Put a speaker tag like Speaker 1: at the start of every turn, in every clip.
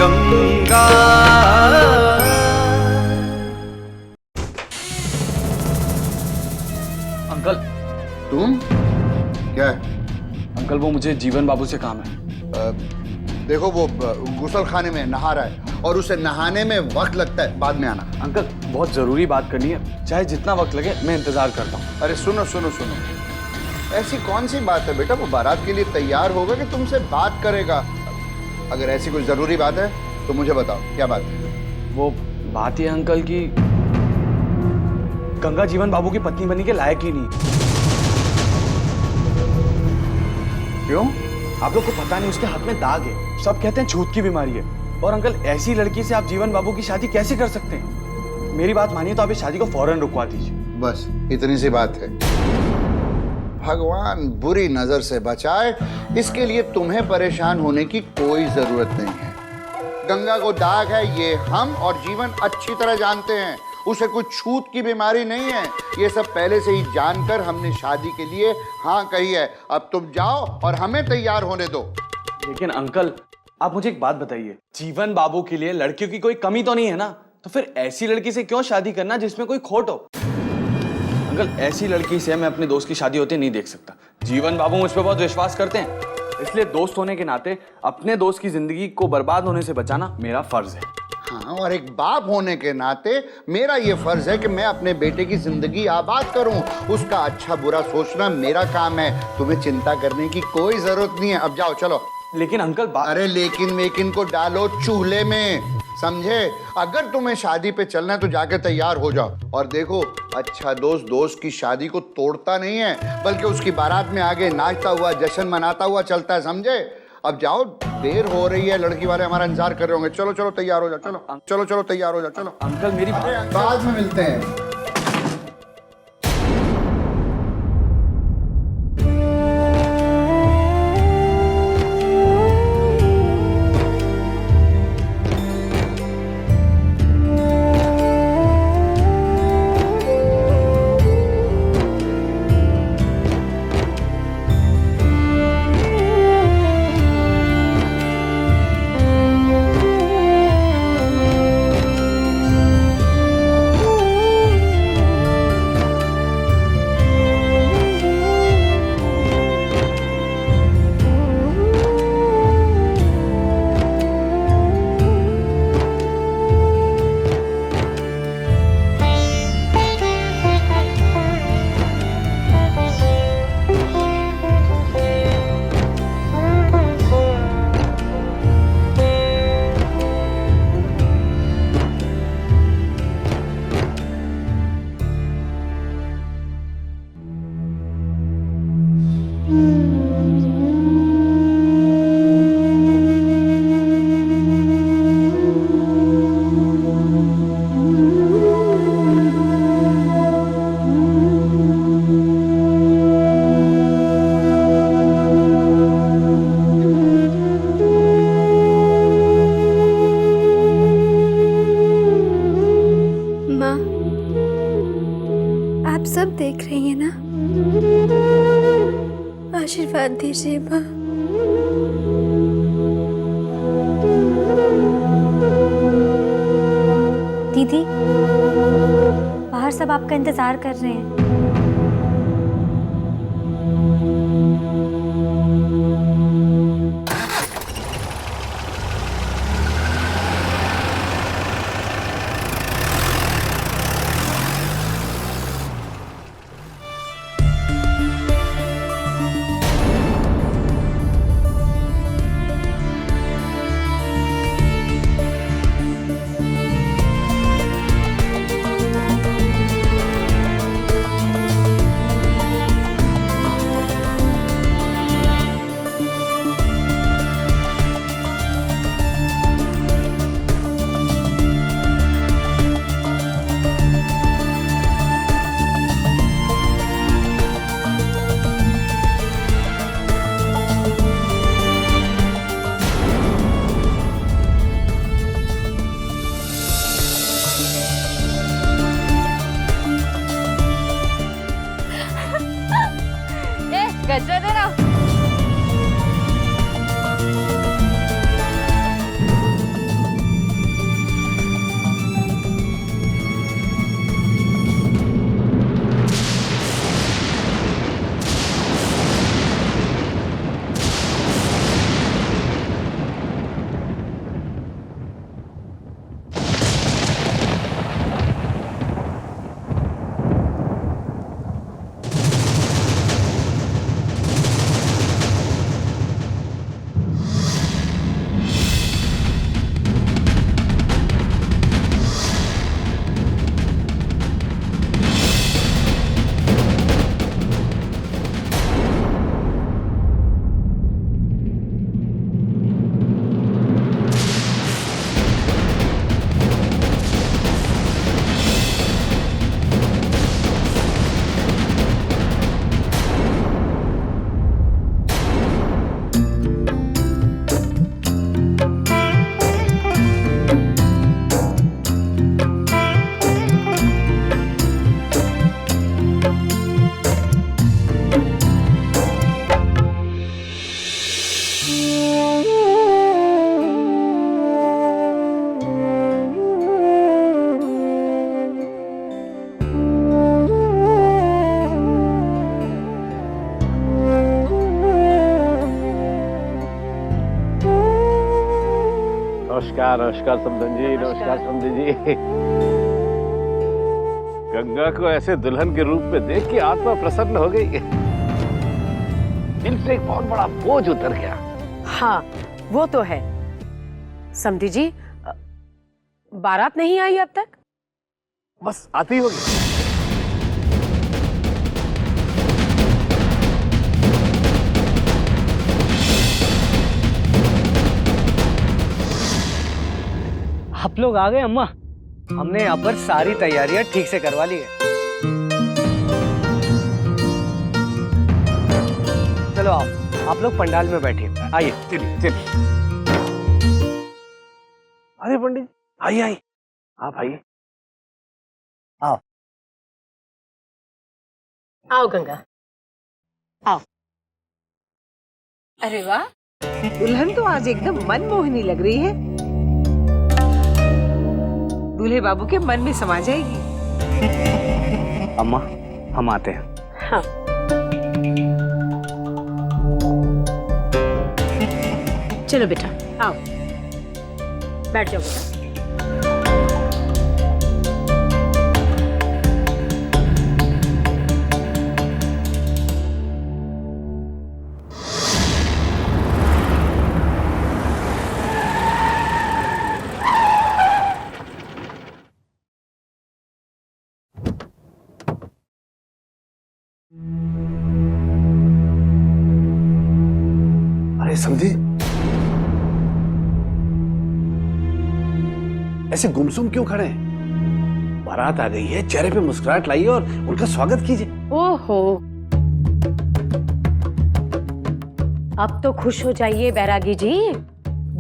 Speaker 1: Ganga.
Speaker 2: Uncle.
Speaker 3: तुम क्या है?
Speaker 2: अंकल वो मुझे जीवन बाबू से काम है।
Speaker 3: देखो वो गुसल खाने में नहा रहा है और उसे नहाने में वक्त लगता है, बाद में आना।
Speaker 2: अंकल बहुत जरूरी बात करनी है, चाहे जितना वक्त लगे मैं इंतजार करता हूँ।
Speaker 3: अरे सुनो सुनो सुनो, ऐसी कौन सी बात है बेटा, वो बारात के लिए तैयार होगा कि तुमसे बात करेगा? अगर ऐसी कोई जरूरी बात है तो मुझे बताओ, क्या बात है?
Speaker 2: वो बात ये अंकल की गंगा जीवन बाबू की पत्नी बनने के लायक ही नहीं।
Speaker 3: क्यों?
Speaker 2: आप लोग को पता नहीं, उसके हाथ में दाग है, सब कहते हैं छूत की बीमारी है। और अंकल ऐसी लड़की से आप जीवन बाबू की शादी कैसे कर सकते हैं? मेरी बात मानिए तो आप इस शादी को फौरन रुकवा दीजिए।
Speaker 3: बस इतनी सी बात है। भगवान बुरी नजर से बचाए, इसके लिए तुम्हें परेशान होने की कोई जरूरत नहीं है। गंगा को दाग है ये हम और जीवन अच्छी तरह जानते हैं, उसे कुछ छूत की बीमारी नहीं है। ये सब पहले से ही जानकर हमने शादी के लिए हाँ कही है। अब तुम जाओ और हमें तैयार होने दो।
Speaker 2: लेकिन अंकल आप मुझे एक बात बताइए, जीवन बाबू के लिए लड़कियों की कोई कमी तो नहीं है ना? तो फिर ऐसी लड़की से क्यों शादी करना जिसमें कोई खोट हो? अंकल ऐसी लड़की से मैं अपने दोस्त की शादी होते नहीं देख सकता। जीवन बाबू मुझ पर बहुत विश्वास करते हैं, इसलिए दोस्त होने के नाते अपने दोस्त की जिंदगी को बर्बाद होने से बचाना मेरा फर्ज है।
Speaker 3: हाँ, और एक बाप होने के नाते मेरा ये फर्ज है कि मैं अपने बेटे की जिंदगी आबाद करूं। उसका अच्छा बुरा सोचना मेरा काम है, तुम्हें चिंता करने की कोई जरूरत नहीं है। अब जाओ चलो।
Speaker 2: लेकिन अंकल
Speaker 3: अरे लेकिन मेकिन को डालो चूल्हे में, समझे? अगर तुम्हें शादी पे चलना है तो जाके तैयार हो जाओ। और देखो, अच्छा दोस्त दोस्त की शादी को तोड़ता नहीं है, बल्कि उसकी बारात में आगे नाचता हुआ जश्न मनाता हुआ चलता है, समझे? अब जाओ, देर हो रही है, लड़की वाले हमारा इंतजार कर रहे होंगे। चलो चलो तैयार हो जाओ, चलो चलो चलो तैयार हो जाओ, चलो।
Speaker 2: अंकल मेरी
Speaker 3: बाद में मिलते हैं।
Speaker 4: सब देख रही है ना, आशीर्वाद दीजिए माँ।
Speaker 5: दीदी बाहर सब आपका इंतजार कर रहे हैं।
Speaker 1: नमस्कार नमस्कार समधन जी, नमस्कार समधन जी। गंगा को ऐसे दुल्हन के रूप में देख के आत्मा प्रसन्न हो गई। दिल से एक बहुत बड़ा बोझ उतर गया।
Speaker 6: हाँ वो तो है। समधी जी, बारात नहीं आई अब तक?
Speaker 1: बस आती होगी।
Speaker 7: आप लोग आ गए अम्मा। हमने यहाँ पर सारी तैयारियां ठीक से करवा ली है। चलो आओ, आप लोग पंडाल में बैठिए। आइए
Speaker 1: चलिए चलिए। अरे पंडित आइए आइए, आप आइए।
Speaker 7: आओ।
Speaker 6: आओ गंगा, आओ। अरे वाह, दुल्हन तो आज एकदम मनमोहनी लग रही है। दूल्हे बाबू के मन में समा जाएगी।
Speaker 7: अम्मा हम आते हैं।
Speaker 6: हाँ। चलो बेटा आओ, बैठ जाओ बेटा।
Speaker 1: अरे समझी, ऐसे गुमसुम क्यों खड़े हैं? बारात आ गई है, चेहरे पे मुस्कुराहट लाइए और उनका स्वागत कीजिए।
Speaker 6: ओहो, अब तो खुश हो जाइए बैरागी जी,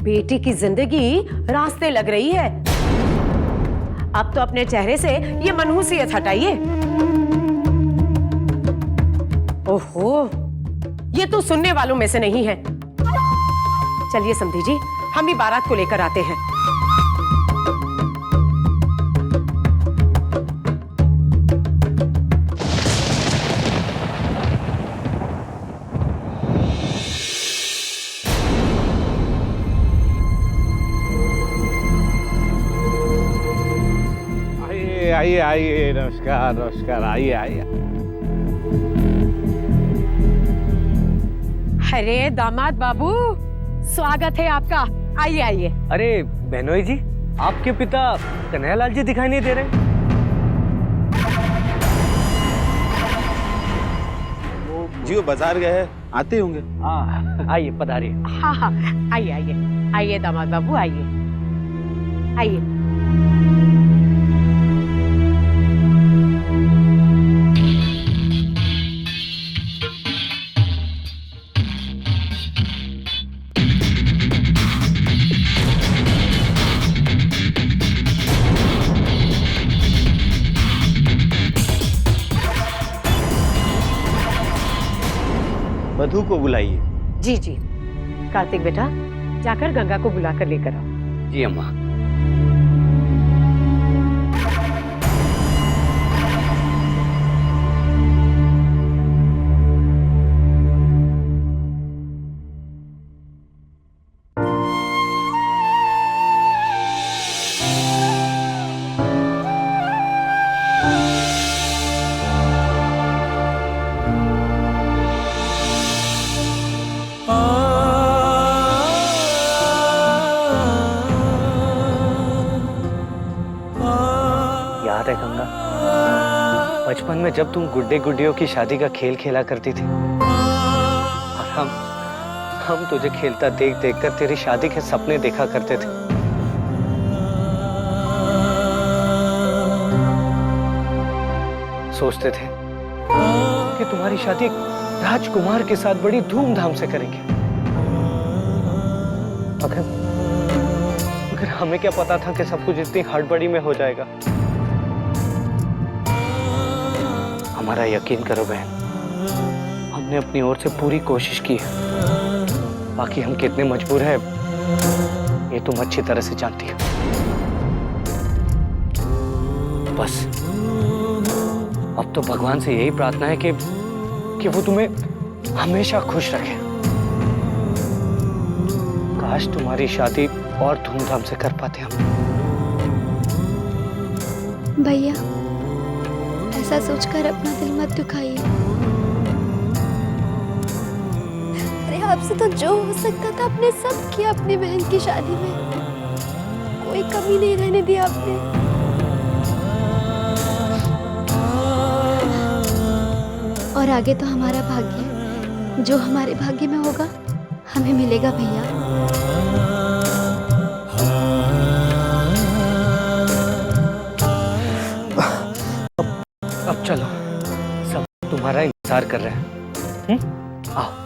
Speaker 6: बेटी की जिंदगी रास्ते लग रही है। अब तो अपने चेहरे से ये मनहूसियत हटाइए। ओहो, ये तो सुनने वालों में से नहीं है। चलिए समधी जी, हम भी बारात को लेकर आते हैं।
Speaker 1: आइए आइए आइए, नमस्कार नमस्कार, आइए आइए।
Speaker 6: अरे दामाद बाबू, स्वागत है आपका। आइए आइए।
Speaker 7: अरे बहनोई जी, आपके पिता कन्हैयालाल जी दिखाई नहीं दे रहे।
Speaker 2: जी वो बाजार गए हैं, आते होंगे।
Speaker 7: हाँ आइए पधारिए।
Speaker 6: हाँ हाँ, आइए आइए आइए दामाद बाबू, आइए आइए।
Speaker 2: वधू को बुलाइए।
Speaker 6: जी जी, कार्तिक बेटा जाकर गंगा को बुलाकर लेकर आओ।
Speaker 7: जी अम्मा। याद है गंगा, बचपन में जब तुम गुड्डे गुड्डियों की शादी का खेल खेला करती थी और हम तुझे खेलता देख देख कर तेरी शादी के सपने देखा करते थे। सोचते थे कि तुम्हारी शादी राजकुमार के साथ बड़ी धूमधाम से करेंगे। मगर हमें क्या पता था कि सब कुछ इतनी हड़बड़ी में हो जाएगा। हमारा यकीन करो बहन, हमने अपनी ओर से पूरी कोशिश की है। बाकी हम कितने मजबूर हैं ये तुम अच्छी तरह से जानती हो। बस अब तो भगवान से यही प्रार्थना है कि वो तुम्हें हमेशा खुश रखे। कहा काश तुम्हारी शादी और धूमधाम से कर पाते हम।
Speaker 4: भैया, ऐसा सोचकर अपना दिल मत दुखाइए। अरे आपसे तो जो हो सकता था आपने सब किया अपनी बहन की शादी में। कोई कमी नहीं रहने दी आपने। और आगे तो हमारा भाग्य है। जो हमारे भाग्य में होगा हमें मिलेगा भैया।
Speaker 7: अब चलो, सब तुम्हारा इंतजार कर रहे हैं। आओ।